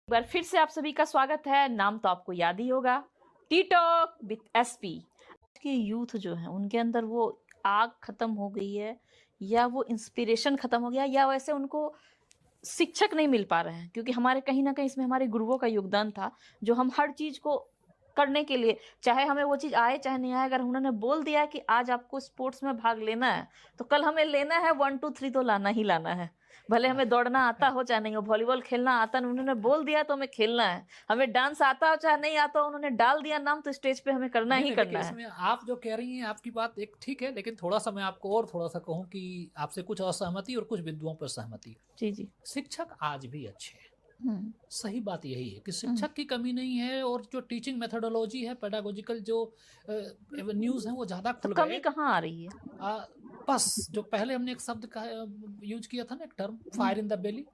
एक बार फिर से आप सभी का स्वागत है। नाम तो आपको याद ही होगा, टी टॉक विथ एसपी। आज के यूथ जो है उनके अंदर वो आग खत्म हो गई है, या वो इंस्पिरेशन खत्म हो गया, या वैसे उनको शिक्षक नहीं मिल पा रहे हैं, क्योंकि हमारे कहीं ना कहीं इसमें हमारे गुरुओं का योगदान था, जो हम हर चीज को करने के लिए, चाहे हमें वो चीज आए चाहे नहीं आए, अगर उन्होंने बोल दिया कि आज आपको स्पोर्ट्स में भाग लेना है तो कल हमें लेना है, 1 2 3 तो लाना ही लाना है। भले हमें दौड़ना आता हो चाहे नहीं हो, वॉलीबॉल खेलना आता नहीं, उन्होंने बोल दिया तो हमें खेलना है। हमें डांस आता हो चाहे नहीं आता हो, उन्होंने डाल दिया नाम तो स्टेज पे हमें करना ही करना है। इसमें आप जो कह रही हैं आपकी बात एक ठीक है, लेकिन थोड़ा सा मैं आपको और थोड़ा सा कहूँ कि आपसे कुछ असहमति और कुछ बिंदुओं पर सहमति। जी जी। शिक्षक आज भी अच्छे हैं, सही बात यही है कि हम्म। शिक्षक की कमी नहीं है, और जो टीचिंग मेथोडोलॉजी है, पेडागोजिकल जो एवेन्यूज हैं वो ज़्यादा तो खुल कमी गए। कहाँ आ रही है? बस जो पहले हमने एक शब्द का यूज किया था ना, एक term, fire in the belly,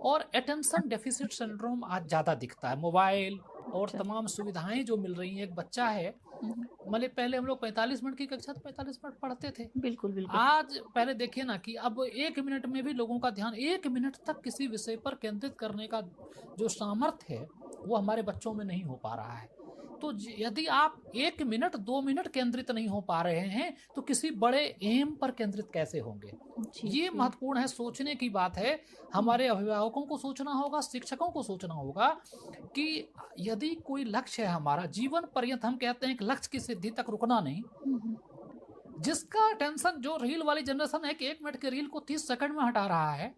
और अटेंशन डेफिसिट सिंड्रोम आज ज़्यादा दिखता है। मोबाइल और अच्छा। तमाम सुविधाएं जो मिल रही हैं, एक बच्चा है, मतलब पहले हम लोग 45 मिनट की कक्षा तो 45 मिनट पढ़ते थे। बिल्कुल बिल्कुल। आज पहले देखिए ना कि अब 1 मिनट में भी लोगों का ध्यान 1 मिनट तक किसी विषय पर केंद्रित करने का जो सामर्थ्य है वो हमारे बच्चों में नहीं हो पा रहा है। तो यदि आप 1 मिनट 2 मिनट केंद्रित नहीं हो पा रहे हैं तो किसी बड़े एम पर केंद्रित कैसे होंगे? जी ये जी। महत्वपूर्ण है, सोचने की बात है। हमारे अभिभावकों को सोचना होगा, शिक्षकों को सोचना होगा कि यदि कोई लक्ष्य है हमारा जीवन पर्यंत, हम कहते हैं कि लक्ष्य की सिद्धि तक रुकना नहीं। जिसका टेंशन, जो रील वाली जनरेशन है कि 1 मिनट के रील को 30 सेकंड में हटा रहा है,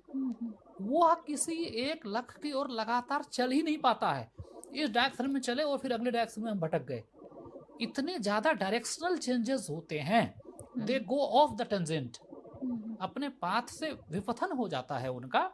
वो किसी एक लक्ष्य की ओर लगातार चल ही नहीं पाता है। इस डायरेक्शन में चले और फिर अगले डायरेक्शन में हम भटक गए। इतने ज्यादा डायरेक्शनल चेंजेस होते हैं, दे गो ऑफ द टेंजेंट, अपने पाथ से विपथन हो जाता है उनका।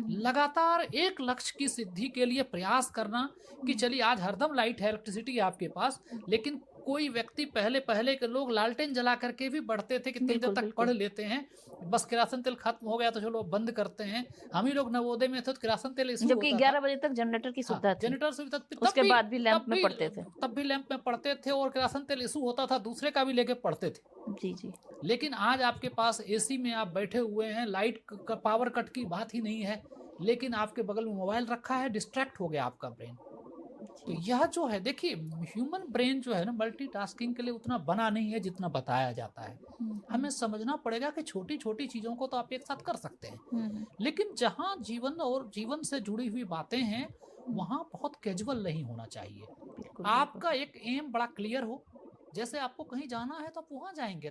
लगातार एक लक्ष्य की सिद्धि के लिए प्रयास करना कि चलिए आज हरदम लाइट है, इलेक्ट्रिसिटी है आपके पास, लेकिन कोई व्यक्ति, पहले के लोग लालटेन जला करके भी बढ़ते थे, कितनी देर तक पढ़ लेते हैं, बस किरासन तेल खत्म हो गया तो चलो बंद करते हैं। हम ही लोग नवोदय में थे तो किरासन तेल इशू जबकि होता 11 था। बजे तक जनरेटर की सुविधा थी, जनरेटर सुविधा, उसके बाद भी लैंप में पढ़ते थे। तब भी लैंप में पढ़ते थे, और किरासन तेल इशू होता था, दूसरे का भी लेके पढ़ते थे। जी जी। लेकिन आज आपके पास एसी में आप बैठे हुए हैं, लाइट का पावर कट की बात ही नहीं है, लेकिन आपके बगल में मोबाइल रखा है, डिस्ट्रैक्ट हो गया आपका ब्रेन। तो यह जो है, देखिए, ह्यूमन ब्रेन जो है ना, मल्टीटास्किंग के लिए उतना बना नहीं है जितना बताया जाता है। हमें समझना पड़ेगा कि छोटी छोटी चीजों को तो आप एक साथ कर सकते हैं, लेकिन जहां जीवन और जीवन से जुड़ी हुई बातें हैं वहां बहुत कैजुअल नहीं होना चाहिए। आपका एक एम बड़ा क्लियर हो, जैसे आपको कहीं जाना है तो आप वहां जाएंगे।